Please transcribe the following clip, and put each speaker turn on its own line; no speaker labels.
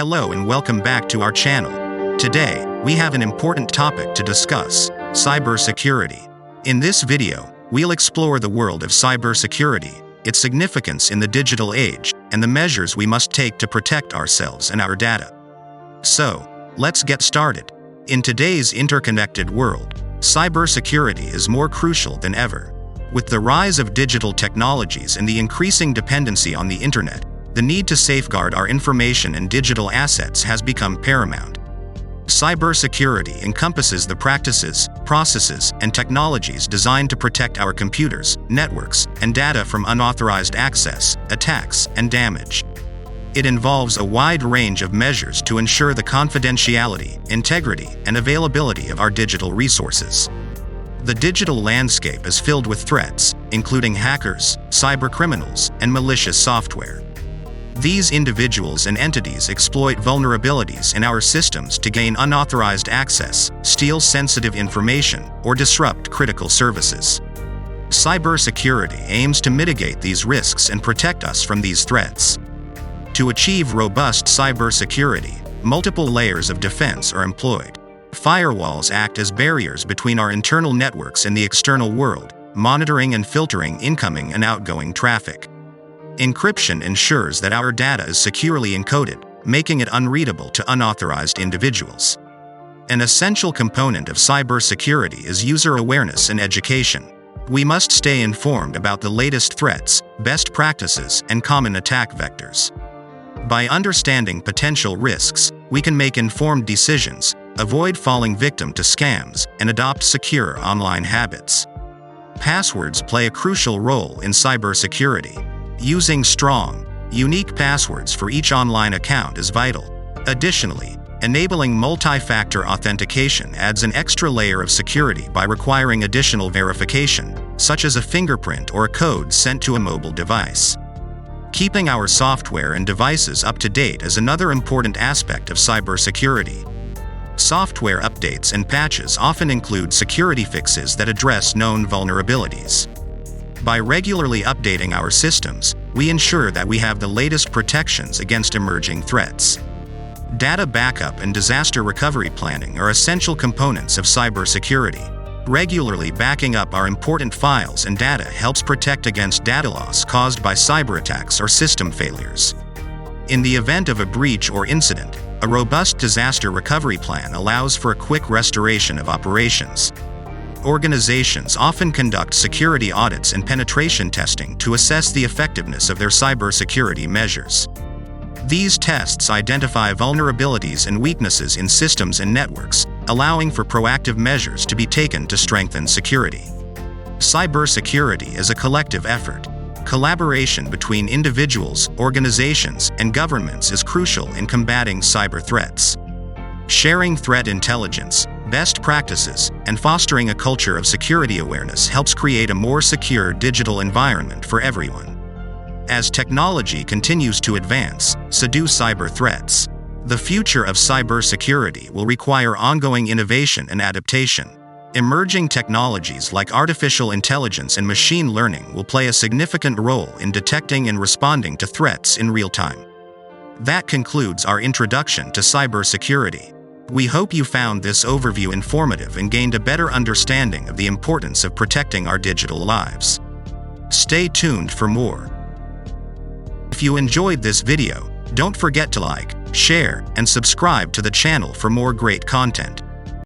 Hello and welcome back to our channel. Today, we have an important topic to discuss: cybersecurity. In this video, we'll explore the world of cybersecurity, its significance in the digital age, and the measures we must take to protect ourselves and our data. So, let's get started. In today's interconnected world, cybersecurity is more crucial than ever. With the rise of digital technologies and the increasing dependency on the internet, the need to safeguard our information and digital assets has become paramount. Cybersecurity encompasses the practices, processes, and technologies designed to protect our computers, networks, and data from unauthorized access, attacks, and damage. It involves a wide range of measures to ensure the confidentiality, integrity, and availability of our digital resources. The digital landscape is filled with threats, including hackers, cybercriminals, and malicious software. These individuals and entities exploit vulnerabilities in our systems to gain unauthorized access, steal sensitive information, or disrupt critical services. Cybersecurity aims to mitigate these risks and protect us from these threats. To achieve robust cybersecurity, multiple layers of defense are employed. Firewalls act as barriers between our internal networks and the external world, monitoring and filtering incoming and outgoing traffic. Encryption ensures that our data is securely encoded, making it unreadable to unauthorized individuals. An essential component of cybersecurity is user awareness and education. We must stay informed about the latest threats, best practices, and common attack vectors. By understanding potential risks, we can make informed decisions, avoid falling victim to scams, and adopt secure online habits. Passwords play a crucial role in cybersecurity. Using strong, unique passwords for each online account is vital. Additionally, enabling multi-factor authentication adds an extra layer of security by requiring additional verification, such as a fingerprint or a code sent to a mobile device. Keeping our software and devices up to date is another important aspect of cybersecurity. Software updates and patches often include security fixes that address known vulnerabilities. By regularly updating our systems, we ensure that we have the latest protections against emerging threats. Data backup and disaster recovery planning are essential components of cybersecurity. Regularly backing up our important files and data helps protect against data loss caused by cyberattacks or system failures. In the event of a breach or incident, a robust disaster recovery plan allows for a quick restoration of operations. Organizations often conduct security audits and penetration testing to assess the effectiveness of their cybersecurity measures. These tests identify vulnerabilities and weaknesses in systems and networks, allowing for proactive measures to be taken to strengthen security. Cybersecurity is a collective effort. Collaboration between individuals, organizations, and governments is crucial in combating cyber threats. Sharing threat intelligence, best practices, and fostering a culture of security awareness helps create a more secure digital environment for everyone. As technology continues to advance, so do cyber threats. The future of cybersecurity will require ongoing innovation and adaptation. Emerging technologies like artificial intelligence and machine learning will play a significant role in detecting and responding to threats in real time. That concludes our introduction to cybersecurity. We hope you found this overview informative and gained a better understanding of the importance of protecting our digital lives. Stay tuned for more. If you enjoyed this video, don't forget to like, share, and subscribe to the channel for more great content.